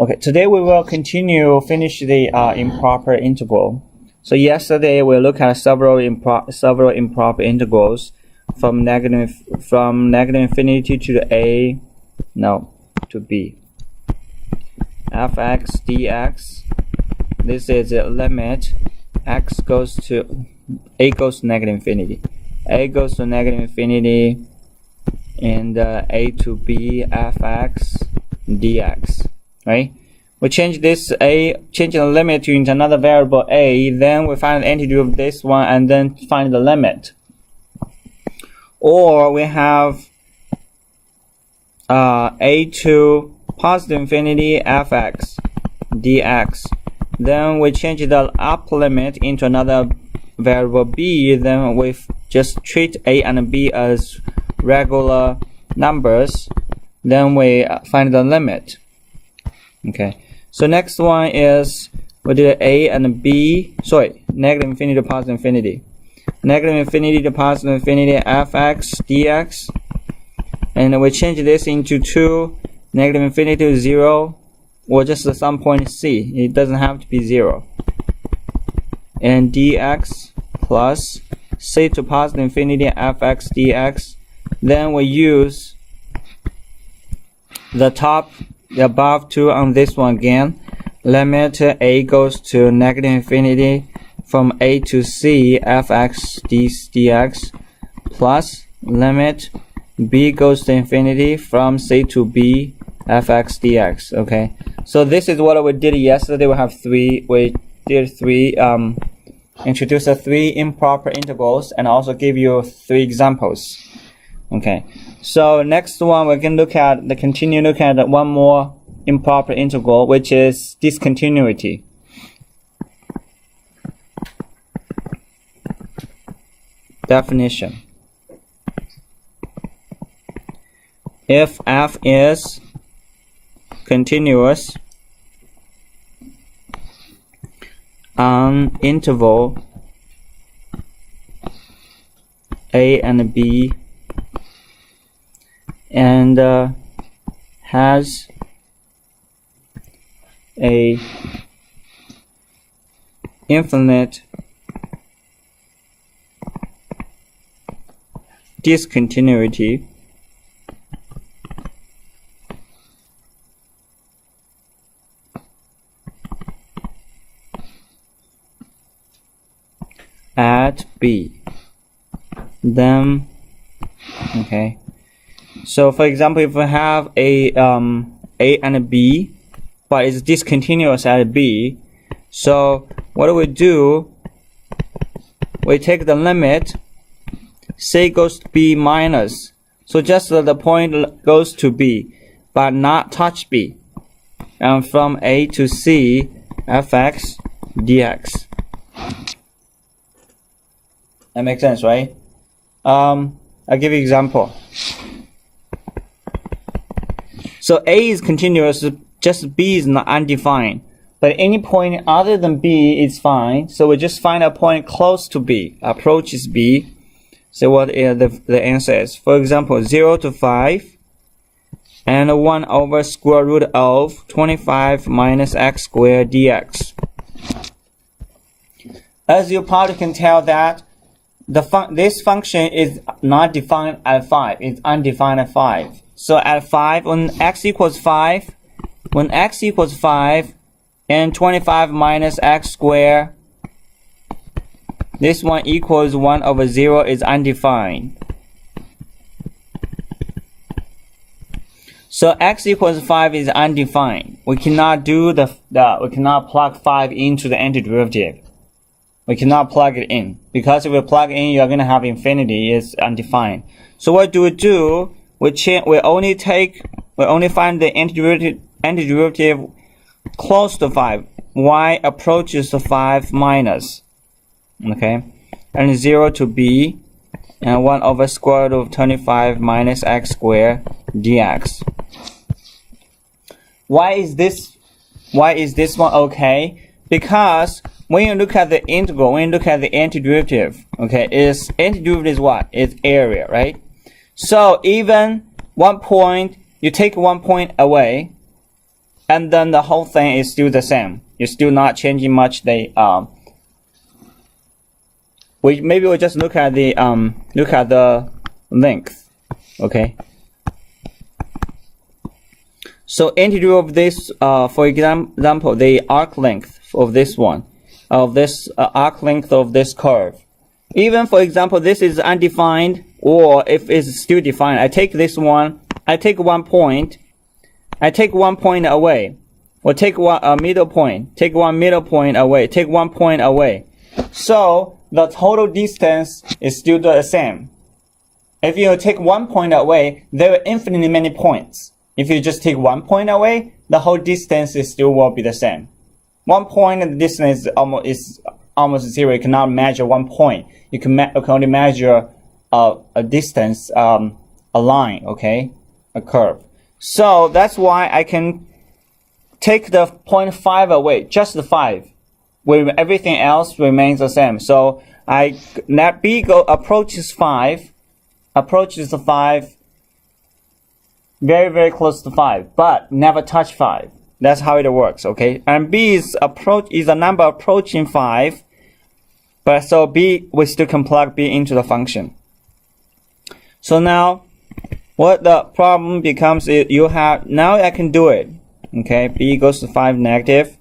Okay, today we will finish the improper integral. So yesterday we looked at several improper integrals from negative infinity to to b. Fx dx. This is a limit x goes to a goes to negative infinity. A goes to negative infinity, and a to b fx dx. Right? We change change the limit into another variable a, then we find the antiderivative of this one and then find the limit. Or we have a to positive infinity fx dx. Then we change the upper limit into another variable b, then we just treat a and b as regular numbers, then we find the limit. Okay, so next one is we did a and b, negative infinity to positive infinity. Negative infinity to positive infinity fx dx. And we change this into 2, negative infinity to 0, or just some point c. It doesn't have to be 0. And dx plus c to positive infinity fx dx. Then we use the above two on this one again. Limit a goes to negative infinity from a to c fx dx plus limit b goes to infinity from c to b fx dx. Okay, so this is what we did yesterday. We introduced the 3 improper integrals and also give you 3 examples. Okay, so next one we can continue looking at one more improper integral, which is discontinuity. Definition: if f is continuous on interval a and b and has a infinite discontinuity, at b, then okay. So for example, if we have a and b, but it's discontinuous at b, so what do? We take the limit c goes to b minus, so just the point goes to b, but not touch b, and from a to c fx dx. That makes sense, right? I'll give you an example. So a is continuous, just b is not undefined. But any point other than b is fine. So we just find a point close to b, approaches b. So what is the answer is? For example, 0 to 5 and 1 over square root of 25 minus x squared dx. As you probably can tell that this function is not defined at 5. It's undefined at 5. So at 5, when x equals 5, and 25 minus x squared, this one equals 1 over 0 is undefined. So x equals 5 is undefined. We cannot do we cannot plug 5 into the antiderivative. We cannot plug it in, because if we plug in, you're going to have infinity. It's undefined. So what do? We only find the antiderivative close to 5. Y approaches to 5 minus. Okay, and 0 to b, and 1 over square root of 25 minus x squared dx. Why is this one okay? Because when you look at the integral, when you look at the antiderivative, okay, antiderivative is what? It's area, right? So even 1 point, you take 1 point away, and then the whole thing is still the same. You're still not changing much. Maybe we'll just look at the length. Okay. So integral of this, for example, the arc length of this one, of this arc length of this curve. Even for example, this is undefined, or if it's still defined, I take this one, I take 1 point, I take 1 point away, or take a middle point, take 1 middle point away, take 1 point away. So the total distance is still the same. If you take 1 point away, there are infinitely many points. If you just take 1 point away, the whole distance is still will be the same. 1 point, the distance is almost zero. You cannot measure 1 point. You can only measure a distance, a line, okay, a curve. So that's why I can take the 0.5 away, just the 5, where everything else remains the same. So net B approaches 5, approaches the 5, very, very close to 5, but never touch 5. That's how it works, okay? And B is a number approaching 5, but so B, we still can plug B into the function. So now, what the problem becomes is now I can do it, okay? B goes to 5 negative.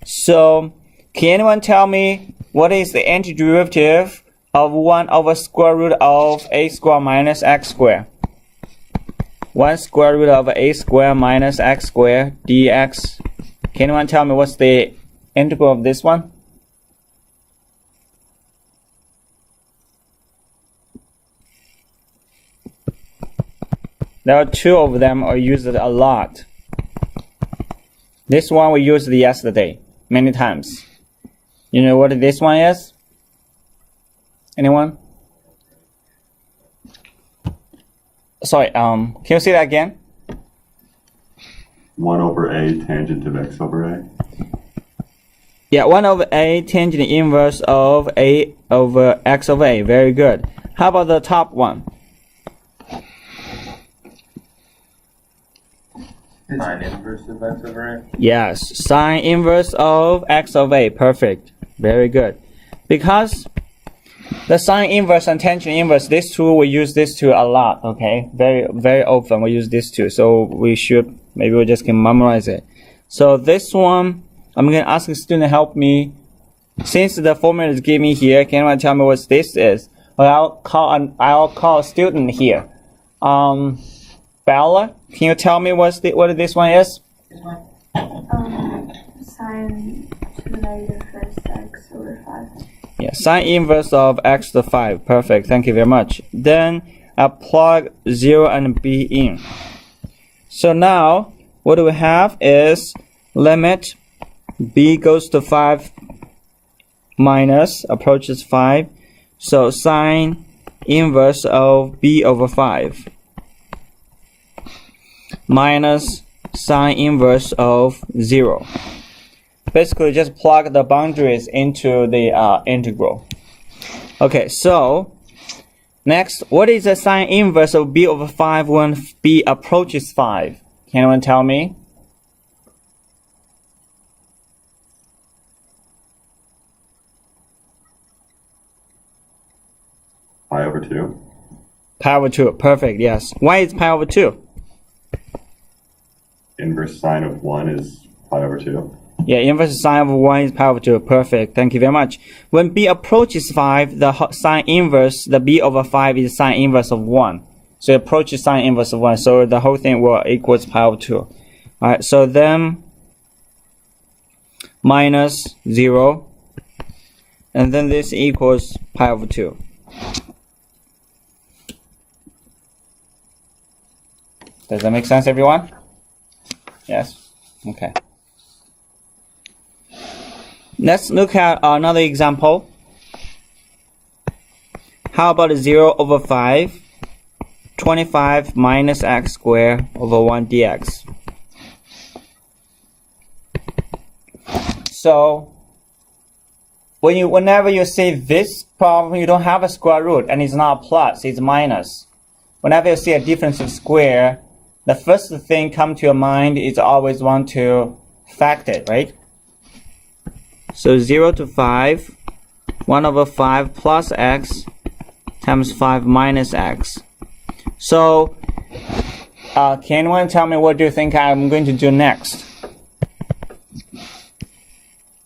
So, can anyone tell me what is the antiderivative of 1 over square root of a squared minus x squared? 1 square root of a squared minus x squared dx. Can anyone tell me what's the integral of this one? There are 2 of them, I use it a lot. This one we used yesterday, many times. You know what this one is? Anyone? Sorry, can you say that again? 1 over a tangent of x over a. Yeah, 1 over a tangent inverse of a over x over a. Very good. How about the top one? Sine inverse of x over a? Yes, sine inverse of x over a. Perfect. Very good. Because the sine inverse and tangent inverse, these two, we use these two a lot, okay? Very, very often we use these two. So we just can memorize it. So this one, I'm going to ask the student to help me. Since the formula is given here, can anyone tell me what this is? Well, I'll call a student here. Bella, can you tell me what this one is? Sine to the negative first x over 5. Yeah, sine inverse of x to the 5. Perfect. Thank you very much. Then I plug 0 and b in. So now what we have is limit b goes to 5 minus approaches 5. So sine inverse of b over 5 minus sine inverse of 0. Basically, just plug the boundaries into the integral. Okay, so next, what is the sine inverse of b over 5 when b approaches 5? Can anyone tell me? Pi over 2. Pi over 2, perfect, yes. Why is pi over 2? Inverse sine of 1 is pi over 2. Yeah, inverse sine of 1 is pi over 2. Perfect. Thank you very much. When b approaches 5, the sine inverse, the b over 5 is sine inverse of 1. So it approaches sine inverse of 1. So the whole thing will equals pi over 2. Alright, so then minus 0. And then this equals pi over 2. Does that make sense, everyone? Yes? Okay. Let's look at another example. How about 0 over 5, 25 minus x squared over 1 dx. So, whenever you see this problem, you don't have a square root, and it's not a plus, it's minus. Whenever you see a difference of square, the first thing come to your mind is always want to fact it, right? So 0 to 5, 1 over 5 plus x times 5 minus x. So, can anyone tell me what do you think I'm going to do next?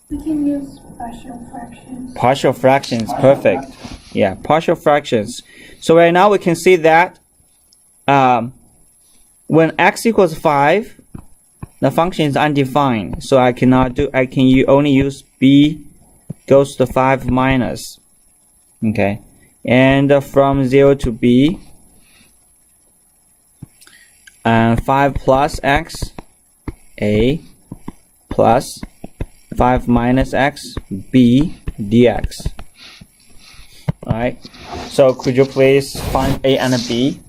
We can use partial fractions. Partial fractions, perfect. Yeah, partial fractions. So right now we can see that when x equals 5, the function is undefined. So I can only use b goes to 5 minus. Okay, and from 0 to b, 5 plus x, a, plus 5 minus x, b, dx. Alright, so could you please find a and b?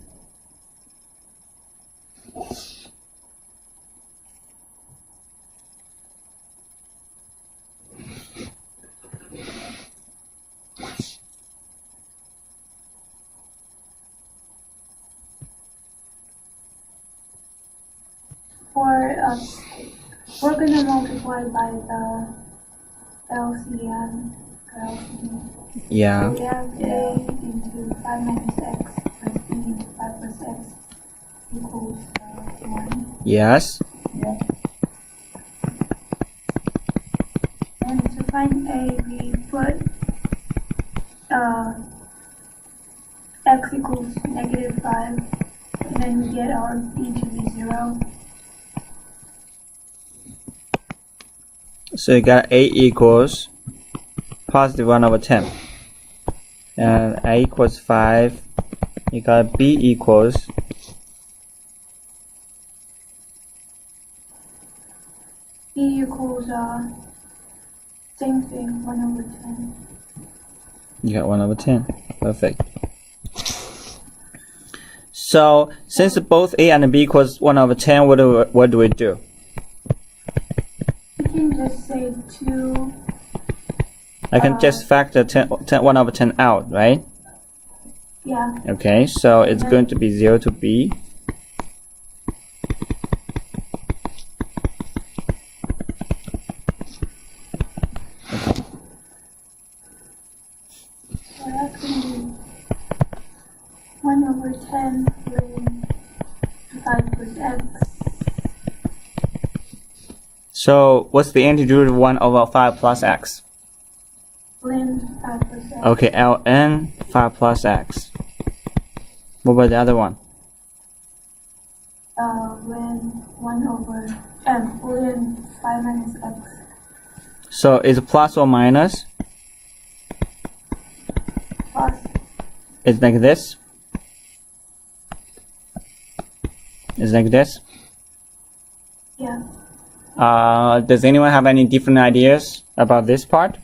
We're gonna multiply by the LCM. Yeah. So we have a into 5 minus x plus b into 5 plus x equals 1. Yes. And to find a, we put x equals negative 5, and then we get our b to be 0. So you got a equals positive 1 over 10. And a equals 5. You got b equals B equals same thing, 1 over 10. You got 1 over 10. Perfect. So since both a and b equals 1 over 10, what do we do? We can just say 2. I can just factor 1 over 10 out, right? Yeah. Okay, so it's going to be 0 to b. So that's going to be 1 over 10 ln 5 plus x. So what's the antiderivative of 1 over 5 plus x? Ln 5 plus x. Okay, ln 5 plus x. What about the other one? Ln 1 over ln 5 minus x. So is it plus or minus? Plus. It's like this. It's like this. Yeah. Does anyone have any different ideas about this part?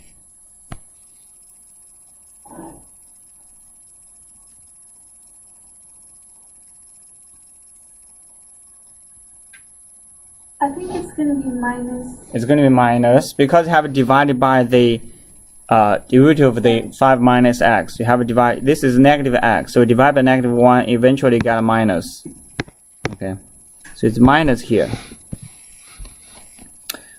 I think it's going to be minus. It's going to be minus because you have it divided by the derivative of the 5 minus x. You have it divide. This is negative x, so divide by negative 1. Eventually, got a minus. Okay, so it's minus here.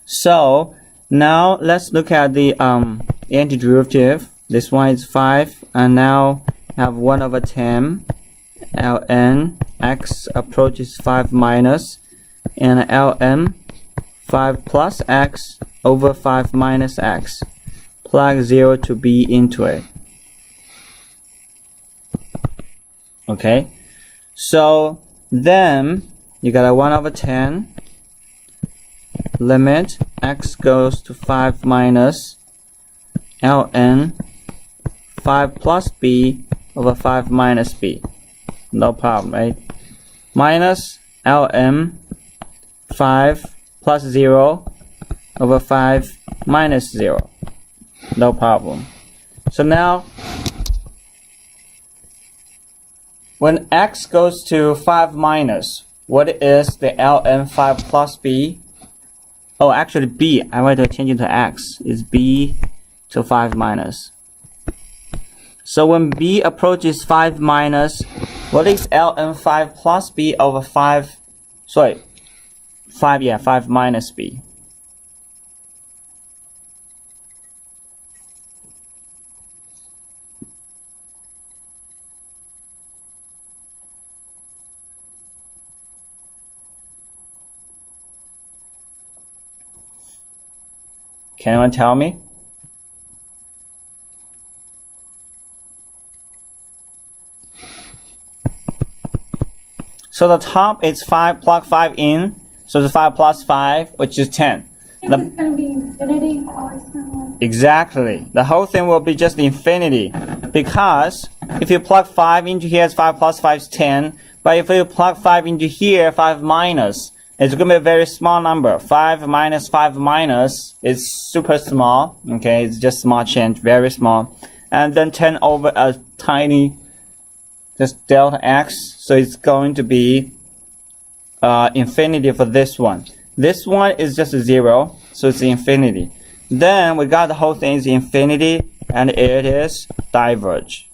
So now let's look at the antiderivative. This one is 5, and now have 1 over 10 ln x approaches 5 minus, and ln 5 plus x over 5 minus x. Plug 0 to b into it. Okay, so then you got a 1 over 10 limit x goes to 5 minus ln 5 plus b over 5 minus b. No problem, right? Minus ln 5 plus 0 over 5 minus 0. No problem. So now, when x goes to 5 minus, what is the ln 5 plus b? Oh, actually b, I want to change it to x, is b to 5 minus. So when b approaches 5 minus, what is ln 5 plus b over 5 sorry, 5, yeah, 5 minus b. Can anyone tell me? So the top is 5, plug 5 in, so it's 5 plus 5, which is 10. It's going to be infinity or it's not. Exactly. The whole thing will be just infinity. Because if you plug 5 into here, it's 5 plus 5 is 10. But if you plug 5 into here, 5 minus, it's going to be a very small number. 5 minus 5 minus is super small. Okay, it's just small change, very small. And then 10 over a tiny, just delta x. So it's going to be infinity for this one. This one is just 0, so it's infinity. Then we got the whole thing is infinity, and it is diverge.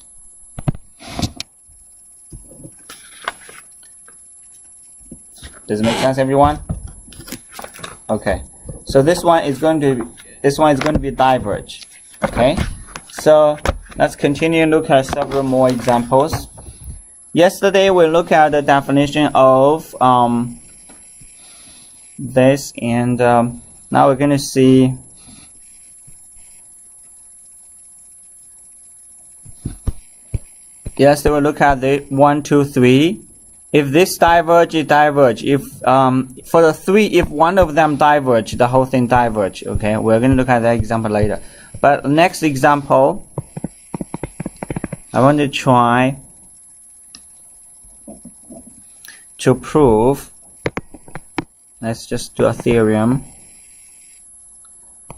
Does it make sense, everyone? Okay. So this one is going to be diverge. Okay. So let's continue and look at several more examples. Yesterday we looked at the definition of this, and now we're going to see yes, we look at the 1, 2, 3. If this diverge, it diverge. If for the 3, if one of them diverge, the whole thing diverge. Okay, we're going to look at that example later. But next example, I want to try to prove. Let's just do a theorem.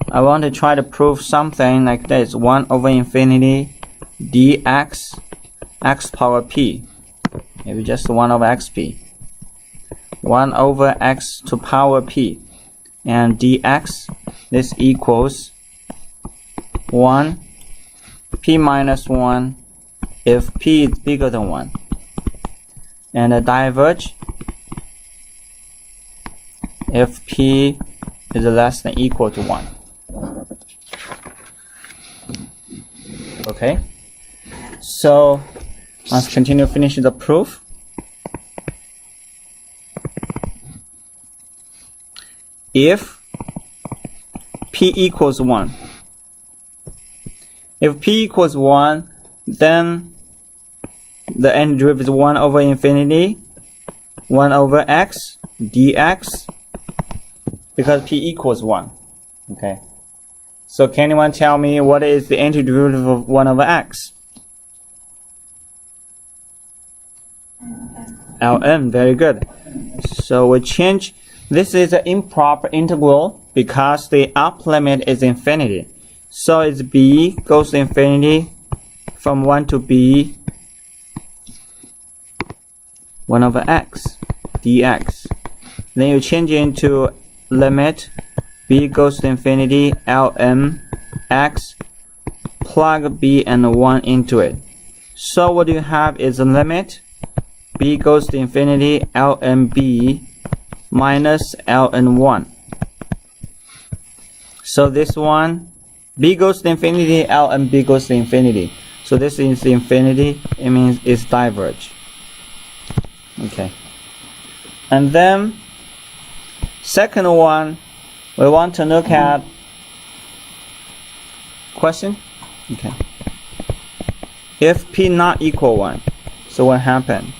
I want to try to prove something like this: 1 over infinity dx x power p. Maybe just 1 over xp. 1 over x to power p. And dx, this equals 1 p minus 1 if p is bigger than 1. And a diverge if p is less than equal to 1. Okay, so let's continue finishing the proof. If p equals 1, if p equals 1, then the antiderivative is 1 over infinity 1 over x dx, because p equals 1. Okay, so can anyone tell me what is the antiderivative of 1 over x? Ln, very good. So we change, this is an improper integral because the upper limit is infinity. So it's b goes to infinity from 1 to b 1 over x dx. Then you change it into limit b goes to infinity ln x, plug b and 1 into it. So what you have is a limit b goes to infinity ln b minus ln 1. So this one, b goes to infinity, ln b goes to infinity. So this is infinity, it means it's diverge. Okay. And then second one, we want to look at question. Okay. If p not equal 1, so what happened?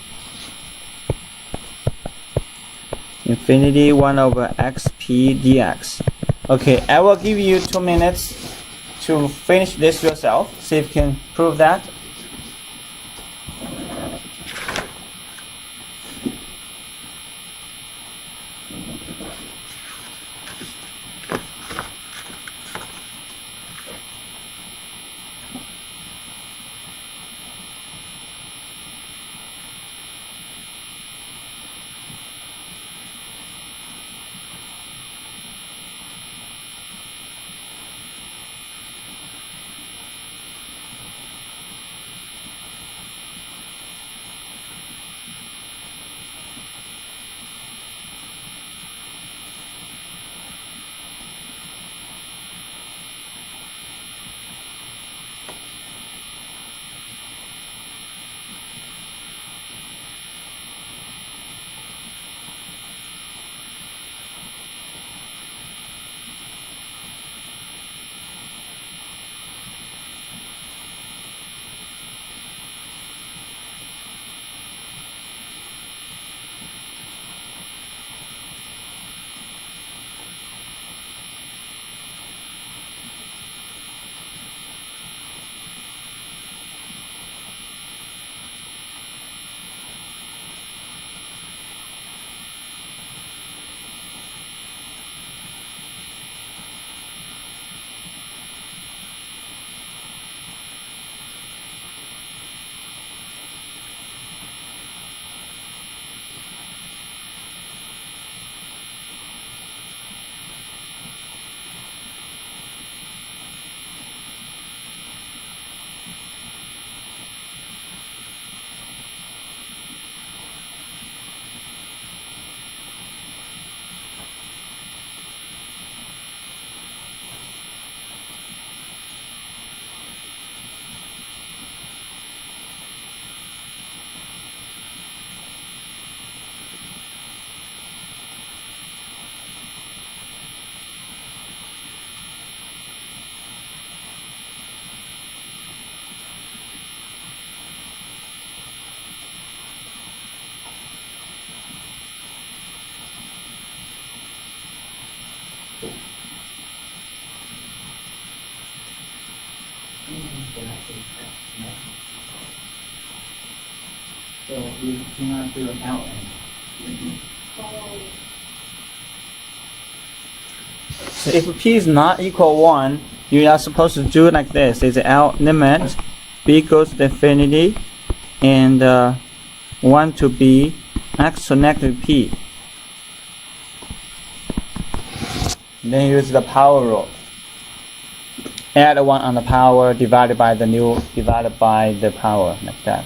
Infinity 1 over xp dx. Okay, I will give you 2 minutes to finish this yourself. See if you can prove that. So you cannot do an L. So if p is not equal 1, you are supposed to do it like this. It's L limit b goes to infinity and 1 to b x to negative p. Then use the power rule. Add 1 on the power divided by the power, like that.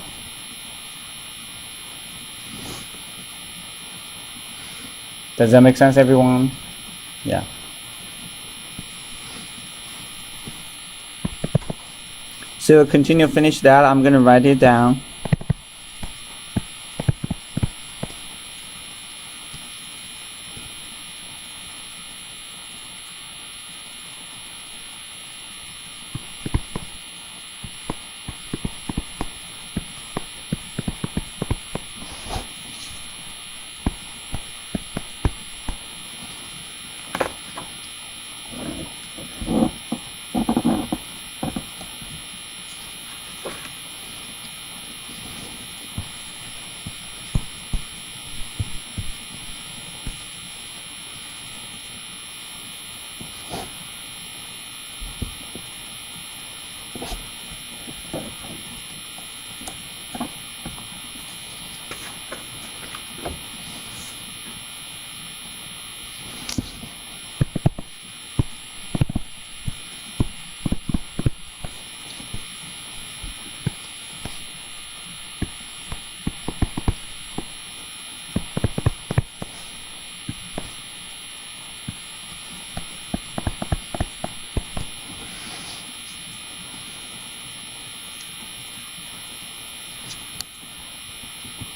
Does that make sense, everyone? Yeah. So continue, finish that. I'm going to write it down.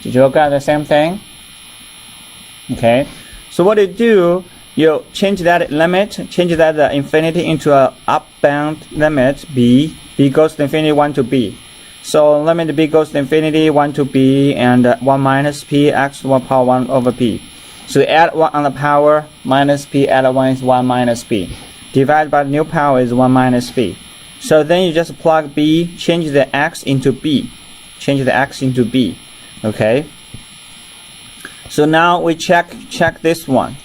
Did you look at the same thing? Okay. So what you do, you change that limit, change that infinity into a up-bound limit b. B goes to infinity, 1 to b. So limit b goes to infinity, 1 to b, and 1 minus p, x to 1 power 1 over p. So add 1 on the power, minus p, add 1 is 1 minus p. Divided by the new power is 1 minus p. So then you just plug b, change the x into b. Change the x into b. Okay. So now we check this one.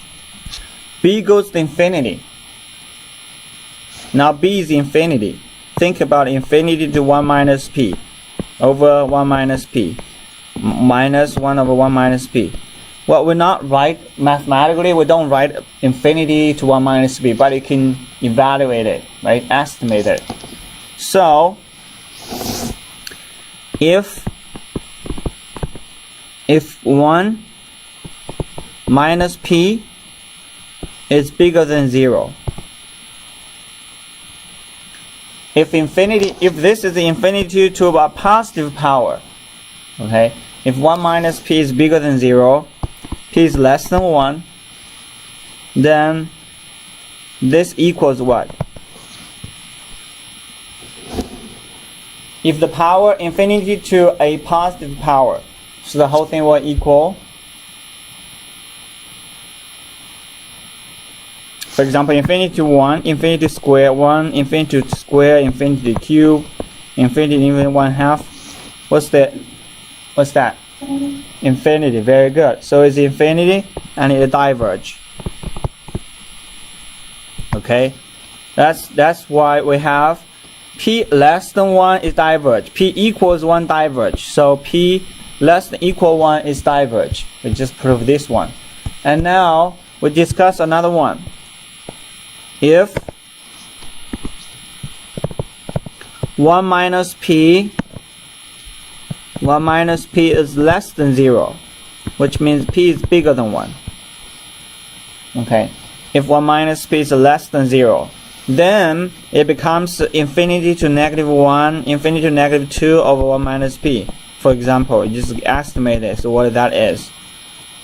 B goes to infinity. Now b is infinity. Think about infinity to 1 minus p over 1 minus p minus 1 over 1 minus p. Well, we not write mathematically. We don't write infinity to 1 minus p, but you can evaluate it, right? Estimate it. So if 1 minus p is bigger than 0, if this is the infinity to a positive power, okay, if 1 minus p is bigger than 0, p is less than 1, then this equals what? If the power infinity to a positive power, so the whole thing will equal, for example, infinity to 1, infinity to square 1, infinity to square, infinity to cube, infinity to even 1/2. What's that? Infinity. Very good. So it's infinity and it diverge. Okay, that's why we have p less than 1 is diverge. P equals 1 diverge. So p less than equal 1 is diverge. We just proved this one. And now we discuss another one. If 1 minus p is less than 0, which means p is bigger than 1. Okay, if 1 minus p is less than 0, then it becomes infinity to negative 1, infinity to negative 2 over 1 minus p. For example, you just estimate this, what that is.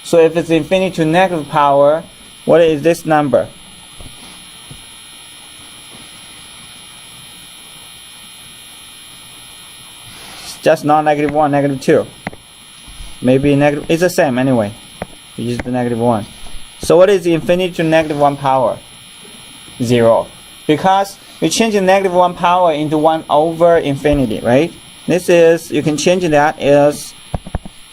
So if it's infinity to negative power, what is this number? It's just not negative 1, negative 2. Maybe negative, it's the same anyway. You use the negative 1. So what is the infinity to negative 1 power? 0. Because we change the -1 power into 1 over infinity, right? This is, you can change that as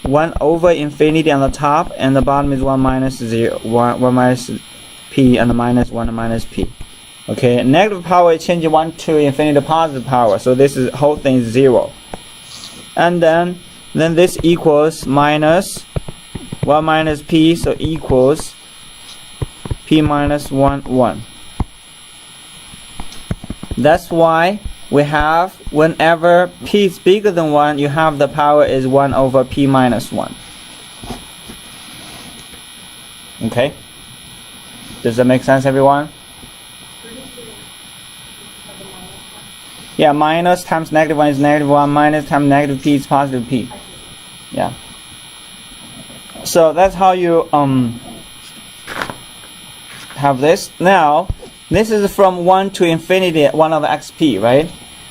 1 over infinity on the top, and the bottom is 1 minus 0, 1 minus p, and minus 1 and minus p. Okay, negative power change 1 to infinity positive power, so this is whole thing is 0. And then this equals minus 1 minus p, so equals p minus 1, 1. That's why we have, whenever p is bigger than 1, you have the power is 1 over p minus 1. Okay? Does that make sense, everyone? Yeah, minus times -1 is -1, minus times negative p is positive p. Yeah. So that's how you have this. Now, this is from 1 to infinity, 1 over xp, right?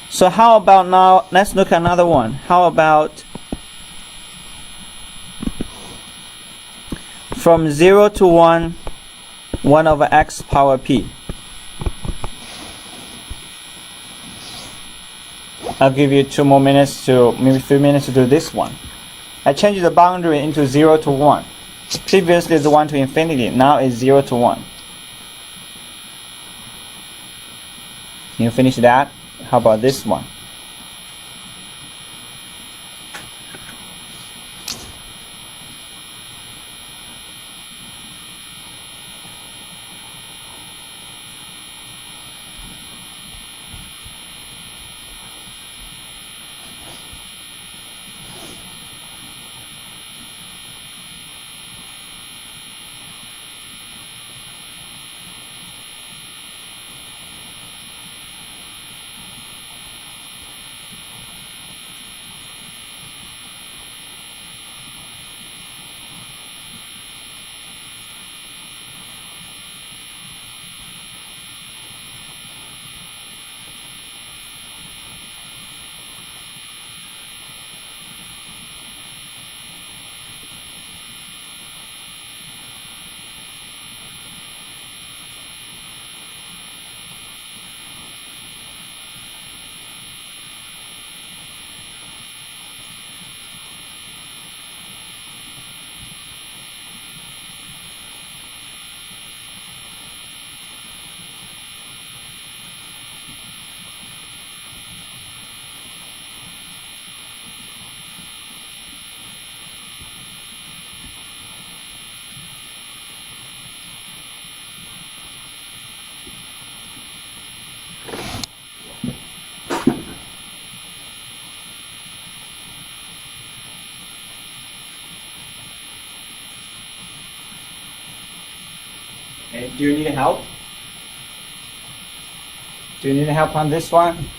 So how about now, let's look at another one. How about from 0 to 1, 1 over x power p. I'll give you 2 more minutes to, maybe 3 minutes to do this one. I changed the boundary into 0 to 1. Previously it's 1 to infinity, now it's 0 to 1. Can you finish that? How about this one? Okay, do you need help? Do you need help on this one?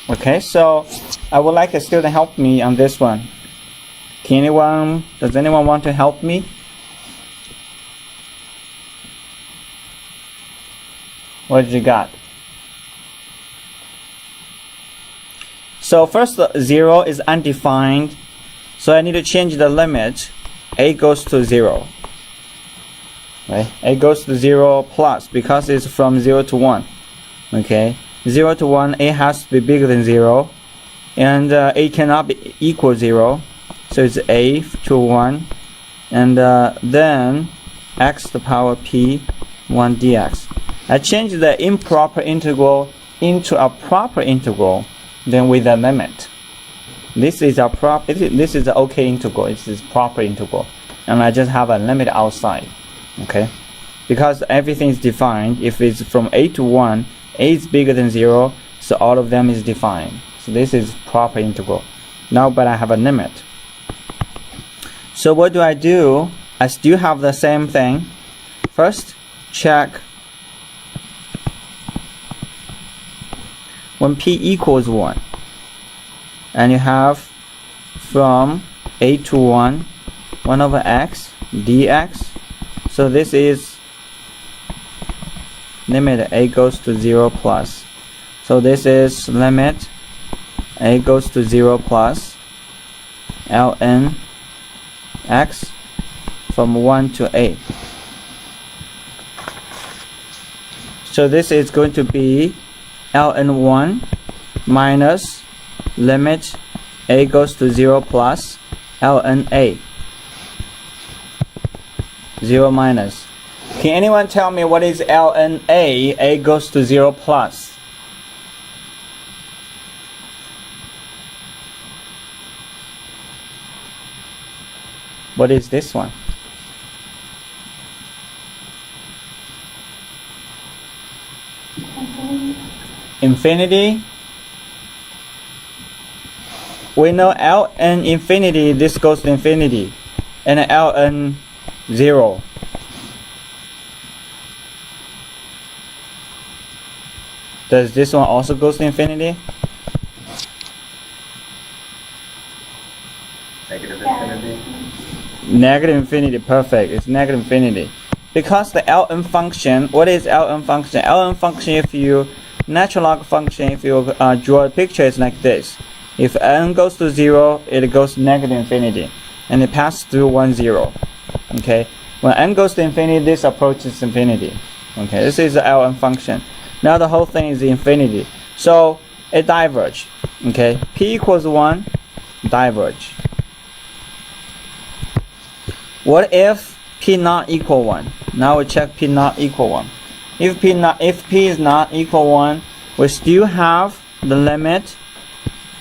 Okay, so I would like a student to help me on this one. Does anyone want to help me? What did you got? So first, 0 is undefined, so I need to change the limit. A goes to 0. Right? A goes to 0 plus, because it's from 0 to 1. Okay, 0 to 1, A has to be bigger than 0, and A cannot be equal 0, so it's A to 1, and then x to the power p 1 dx. I change the improper integral into a proper integral, then with a limit. This is a this is the okay integral. This is proper integral, and I just have a limit outside. Okay, because everything is defined. If it's from a to 1, a is bigger than 0, so all of them is defined. So this is proper integral. Now, but I have a limit. So what do? I still have the same thing. First, check when p equals 1, and you have from a to 1, 1 over x dx. So this is limit a goes to 0 plus. So this is limit a goes to 0 plus ln x from 1 to a. So this is going to be ln1 minus limit a goes to 0 plus ln a. 0 minus. Can anyone tell me what is ln a? A goes to 0 plus. What is this one? Infinity. We know ln infinity, this goes to infinity, and ln 0. Does this one also goes to infinity? Negative infinity. Negative infinity, perfect. It's negative infinity. Because the ln function, what is ln function? ln function, if you natural log function, if you draw a picture, it's like this. If n goes to 0, it goes to negative infinity, and it passes through 1, 0. Okay, when n goes to infinity, this approaches infinity. Okay, this is the ln function. Now the whole thing is infinity, so it diverges. Okay, p equals 1, diverge. What if p not equal 1? Now we check p not equal 1. If p is not equal 1, we still have the limit,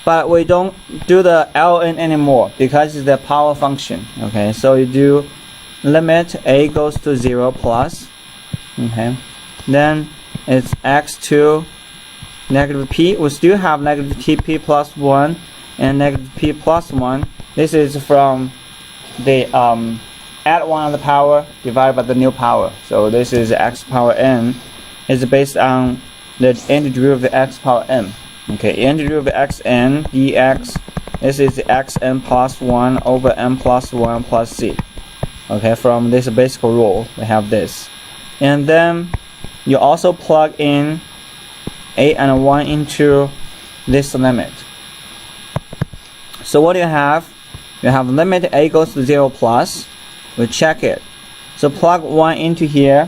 but we don't do the ln anymore because it's the power function. Okay, so you do limit a goes to 0 plus. Okay, then it's x to negative p. We still have negative p plus 1 and negative p plus 1. This is from the add 1 on the power divided by the new power. So this is x power n. It's based on the antiderivative of x power n. Okay, antiderivative of xn dx. This is xn plus 1 over n plus 1 plus c. Okay, from this basic rule, we have this. And then you also plug in a and 1 into this limit. So what do you have? You have limit a goes to 0 plus. We check it. So plug 1 into here.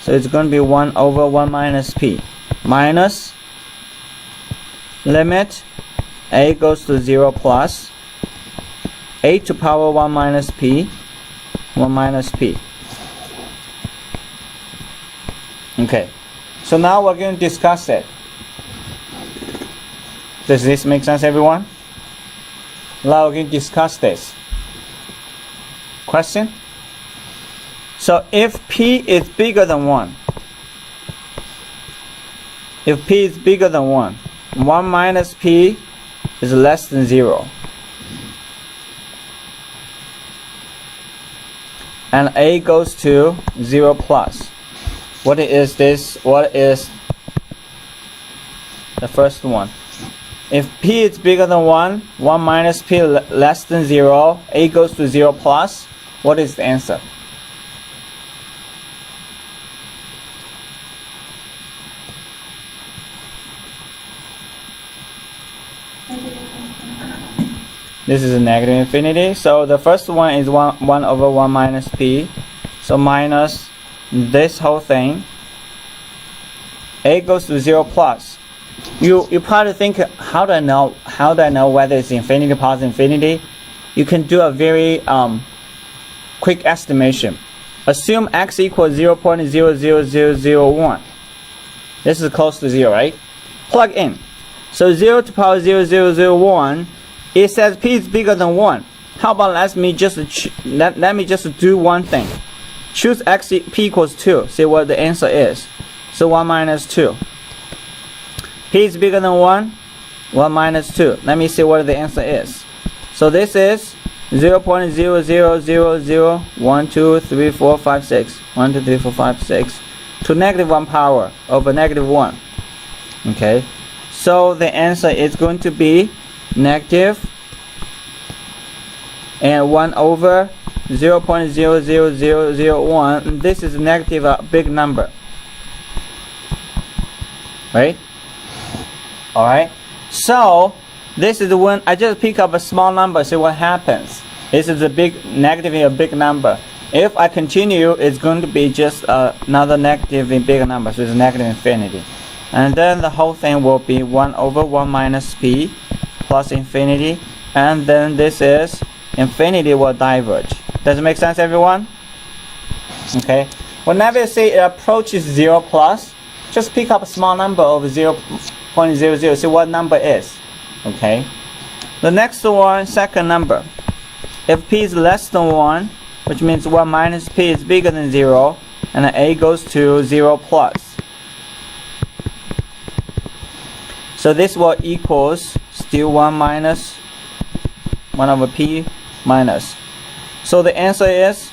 So it's going to be 1 over 1 minus p. Minus limit a goes to 0 plus a to power 1 minus p. 1 minus p. Okay. So now we're going to discuss it. Does this make sense, everyone? Now we're going to discuss this. Question? So if p is bigger than 1, if p is bigger than 1, 1 minus p is less than 0. And a goes to 0 plus. What is this? What is the first one? If p is bigger than 1, 1 minus p less than 0, a goes to 0 plus, what is the answer? This is a negative infinity. So the first one is 1 over 1 minus p. So minus this whole thing. A goes to 0 plus. You probably think, how do I know whether it's infinity plus infinity? You can do a very quick estimation. Assume x equals 0.00001. This is close to 0, right? Plug in. So 0 to power 0001. It says p is bigger than 1. How about let me just do one thing. Choose p equals 2. See what the answer is. So 1 minus 2. P is bigger than 1. 1 minus 2. Let me see what the answer is. So this is 0.000012345 12345 to negative 1 power over negative 1. Okay. So the answer is going to be negative and 1 over 0.00001. This is negative, a big number, right? All right. So this is when I just pick up a small number, see what happens. This is a big negative, a big number. If I continue, it's going to be just another negative in bigger number, so it's negative infinity. And then the whole thing will be 1 over 1 minus p plus infinity. And then this is infinity will diverge. Does it make sense, everyone? Okay. Whenever you say it approaches 0 plus, just pick up a small number of 0.00, see what number is. Okay. The next one, second number. If p is less than 1, which means 1 minus p is bigger than 0, and a goes to 0 plus. So this will equals still 1 minus 1 over p minus. So the answer is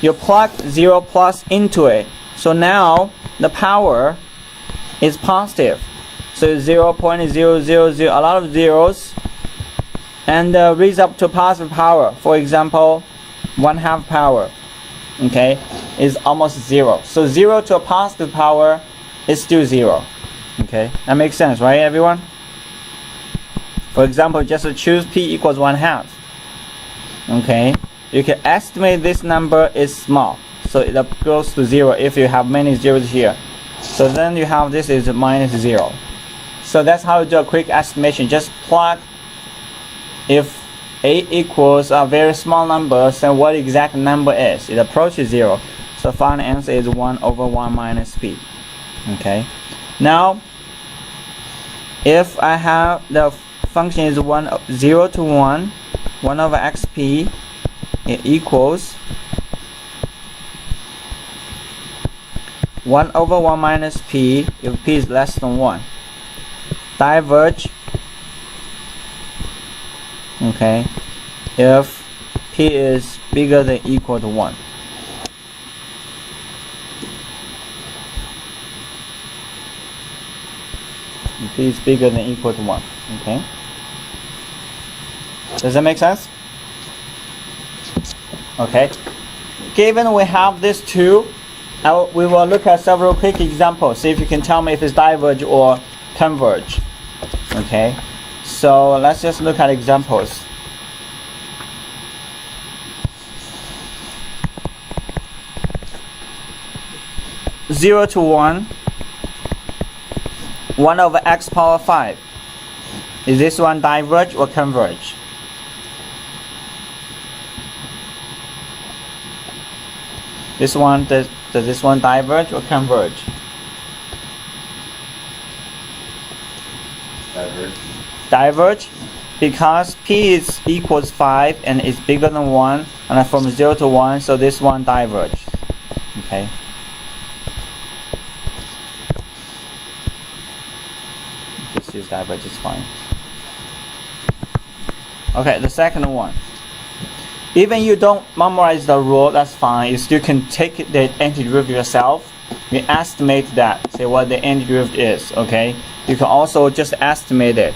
you plug 0 plus into it. So now the power is positive. So 0.000, a lot of zeros, and raise up to positive power. For example, 1/2 power, okay, is almost 0. So 0 to a positive power is still 0. Okay, that makes sense, right, everyone? For example, just to choose p equals 1/2. Okay, you can estimate this number is small, so it goes to 0 if you have many zeros here. So then you have this is minus 0. So that's how you do a quick estimation. Just plug if a equals a very small number, then what exact number is. It approaches 0. So final answer is 1 over 1 minus p. Okay. Now, if I have the function is 0 to 1, 1 over xp, it equals 1 over 1 minus p if p is less than 1. Diverge, okay, if p is bigger than equal to 1. If p is bigger than equal to 1. Okay. Does that make sense? Okay. Given we have these two, we will look at several quick examples. See if you can tell me if it's diverge or converge. Okay. So let's just look at examples. Zero to 1, 1 over x power 5. Is this one diverge or converge? This one, does this one diverge or converge? Diverge. Diverge because p is equals 5 and is bigger than 1, and from 0 to 1, so this one diverges. Okay. Just use diverge is fine. Okay, the second one. Even you don't memorize the rule, that's fine. You still can take the antiderivative yourself. You estimate that, say what the antiderivative is, okay? You can also just estimate it.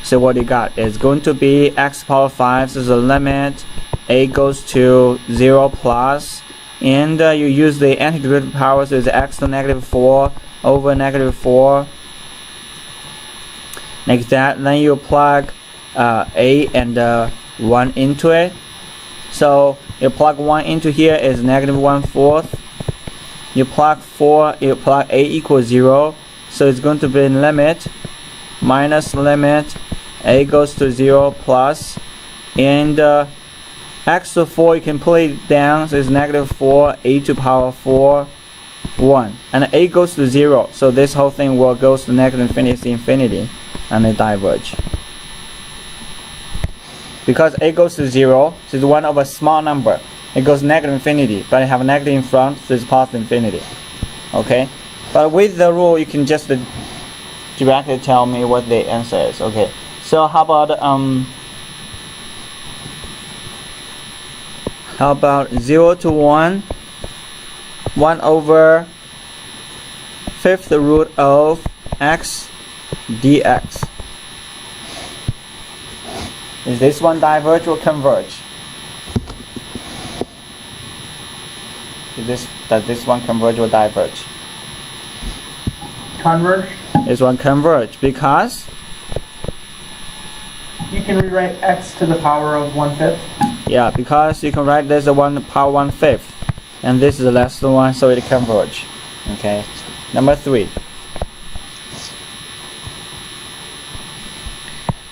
So what you got is going to be x power 5, so the limit a goes to 0 plus, and you use the antiderivative power, so it's x to negative 4 over negative 4. Like that, then you plug a and 1 into it. So you plug 1 into here is negative 1/4. You plug a equals 0, so it's going to be limit minus limit a goes to 0 plus, and x to 4 you can put it down, so it's negative 4 a to power 4 1, and a goes to 0, so this whole thing will goes to negative infinity and it diverge. Because a goes to 0, so it's 1 over a small number. It goes negative infinity, but I have a negative in front, so it's positive infinity. Okay? But with the rule, you can just directly tell me what the answer is. Okay. So how about 0 to 1, 1 over 5th root of x dx. Is this one diverge or converge? Does this one converge or diverge? Converge. This one converge because You can rewrite x to the power of 1/5. Yeah, because you can write this as 1 power 1/5, and this is the less than 1, so it converge. Okay, number 3.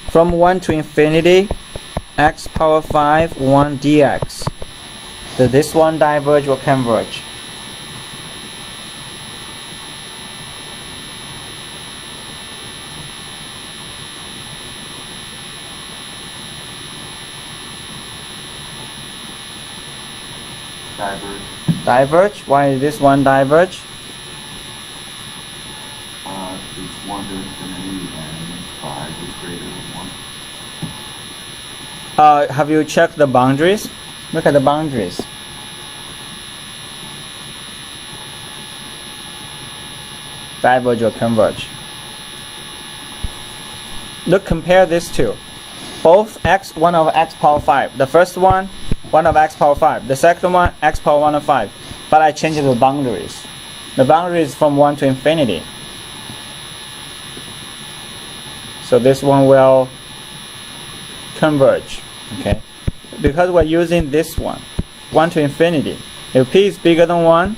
From 1 to infinity, x power 5 1 dx. So this one diverge or converge? Diverge. Diverge. Why is this one diverge? It's 1 to infinity and 5 is greater than 1. Have you checked the boundaries? Look at the boundaries. Diverge or converge? Look, compare these two. Both x 1 over x power 5. The first one 1 over x power 5. The second one x power 1 over 5. But I changed the boundaries. The boundary is from 1 to infinity. So this one will converge. Okay, because we're using this one 1 to infinity. If p is bigger than 1,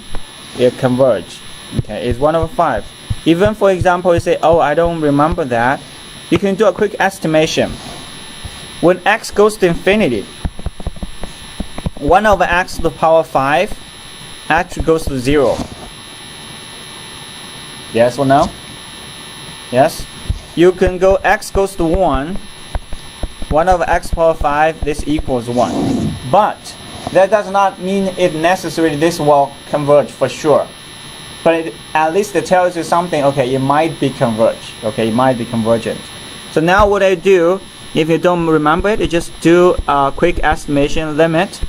it converge. Okay, it's 1 over 5. Even for example, you say, oh, I don't remember that, you can do a quick estimation. When x goes to infinity, 1 over x to the power 5 actually goes to 0. Yes or no? Yes? You can go x goes to 1. 1 over x power 5, this equals 1. But that does not mean it necessarily this will converge for sure. But at least it tells you something, okay, it might be converged. Okay, it might be convergent. So now what I do, if you don't remember it, you just do a quick estimation limit.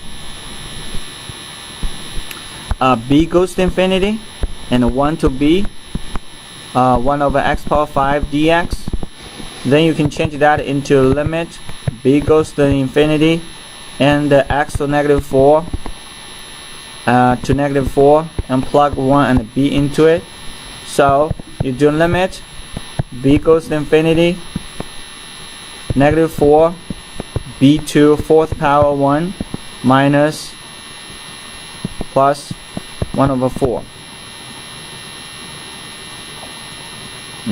B goes to infinity, and 1 to b, 1 over x power 5 dx. Then you can change that into limit b goes to infinity, and x to negative 4 to negative 4, and plug 1 and b into it. So you do limit b goes to infinity, negative 4 b to 4th power 1 minus plus 1 over 4.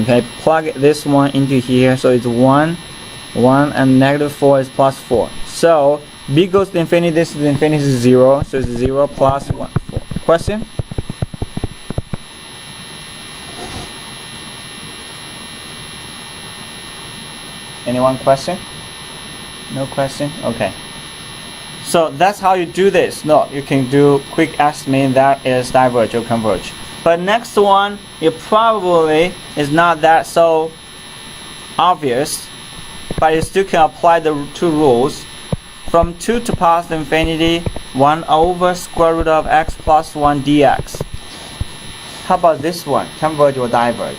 Okay, plug this one into here, so it's 1, 1, and negative 4 is plus 4. So b goes to infinity, this is infinity is 0, so it's 0 plus 1, 4. Question? Anyone question? No question? Okay. So that's how you do this. No, you can do quick estimate, that is diverge or converge. But next one, it probably is not that so obvious, but you still can apply the two rules. From 2 to positive infinity, 1 over square root of x plus 1 dx. How about this one, converge or diverge?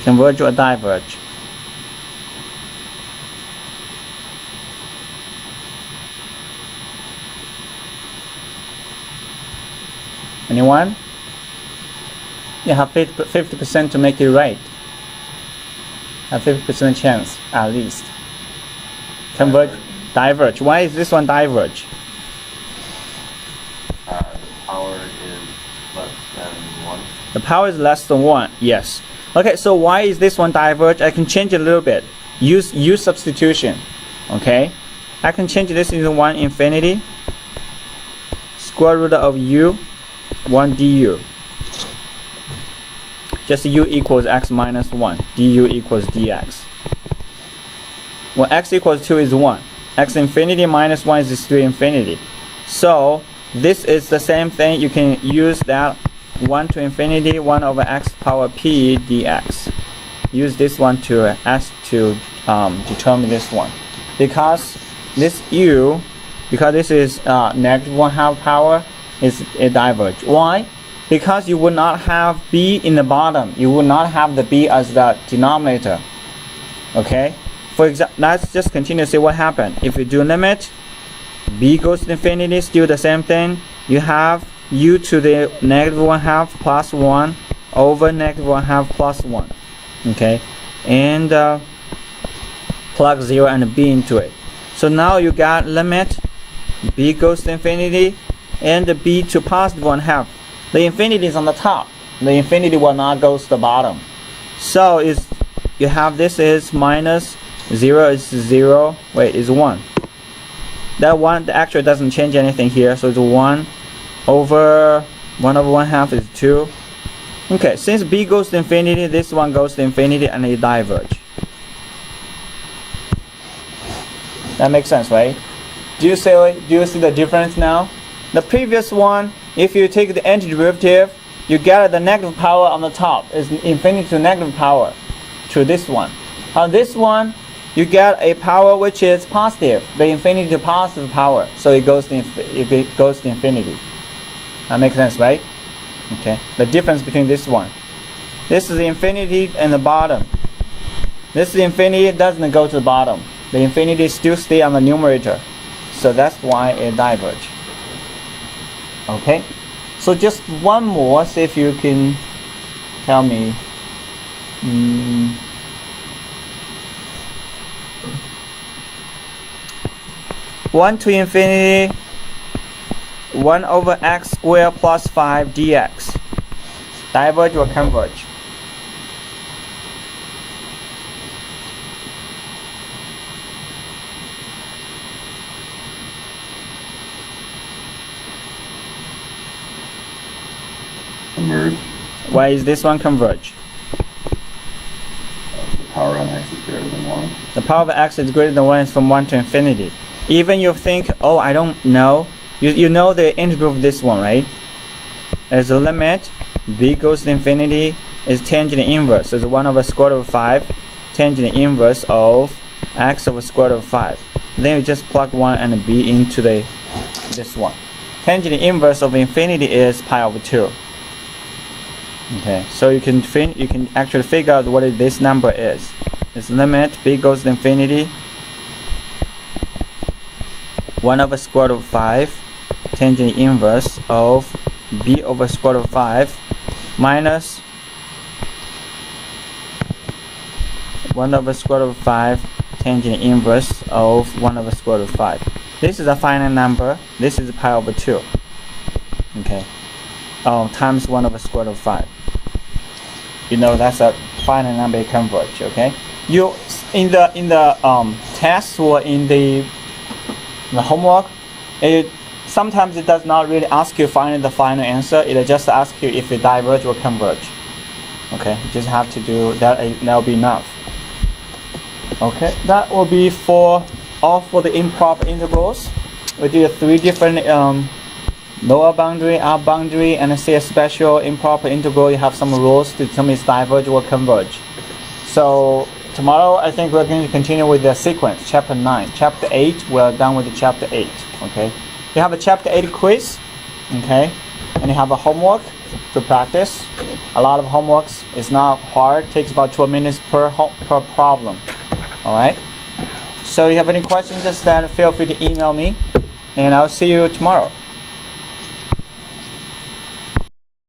Converge or diverge? Anyone? You have 50% to make it right. Have 50% chance at least. Converge, diverge. Why is this one diverge? The power is less than 1. The power is less than 1. Yes. Okay, so why is this one diverge? I can change it a little bit. Use u substitution. Okay, I can change this into 1 infinity square root of u 1 du. Just u equals x minus 1. Du equals dx. When x equals 2 is 1. X infinity minus 1 is 3 infinity. So this is the same thing. You can use that 1 to infinity 1 over x power p dx. Use this one to determine this one, because this u, because this is negative 1/2 power, is a diverge. Why? Because you would not have b in the bottom. You would not have the b as the denominator. Okay, for example, let's just continue to see what happened. If you do limit b goes to infinity, still the same thing. You have u to the negative 1/2 plus 1 over negative 1/2 plus 1. Okay, and plug 0 and b into it. So now you got limit b goes to infinity and b to positive 1/2. The infinity is on the top. The infinity will not go to the bottom. So you have this is minus 0 is 0. Wait, is 1. That one actually doesn't change anything here. So it's 1 over 1/2 is 2. Okay, since b goes to infinity, this one goes to infinity and it diverge. That makes sense, right? Do you see the difference now? The previous one, if you take the antiderivative, you get the negative power on the top. It's infinity to negative power to this one. On this one, you get a power which is positive, the infinity to positive power. So it goes to infinity. That makes sense, right? Okay. The difference between this one. This is the infinity and the bottom. This is the infinity, it doesn't go to the bottom. The infinity still stay on the numerator. So that's why it diverges. Okay. So just one more, see if you can tell me. 1 to infinity 1 over x squared plus 5 dx. Diverge or converge? Converge. Why is this one converge? The power on x is greater than 1. The power of x is greater than 1 is from 1 to infinity. Even you think, oh, I don't know. You know the integral of this one, right? As a limit, b goes to infinity is tangent inverse. So it's 1 over square root of 5, tangent inverse of x over square root of 5. Then you just plug 1 and b into this one. Tangent inverse of infinity is pi over 2. Okay, so you can actually figure out what this number is. It's limit b goes to infinity 1 over square root of 5 tangent inverse of b over square root of 5 minus 1 over square root of 5 tangent inverse of 1 over square root of 5. This is a finite number. This is pi over 2. Okay, times 1 over square root of 5. You know that's a finite number, it converge. Okay, you in the test or in the homework, sometimes it does not really ask you find the final answer. It just asks you if it diverge or converge. Okay, you just have to do that. That'll be enough. Okay, that will be all for the improper integrals. We did 3 different lower boundary, upper boundary, and say a special improper integral. You have some rules to determine it's diverge or converge. So tomorrow I think we're going to continue with the sequence, chapter 9. Chapter 8, we're done with the chapter 8. Okay, you have a chapter 8 quiz. Okay, and you have a homework to practice. A lot of homeworks. It's not hard. It takes about 12 minutes per problem. All right. So if you have any questions, just feel free to email me, and I'll see you tomorrow.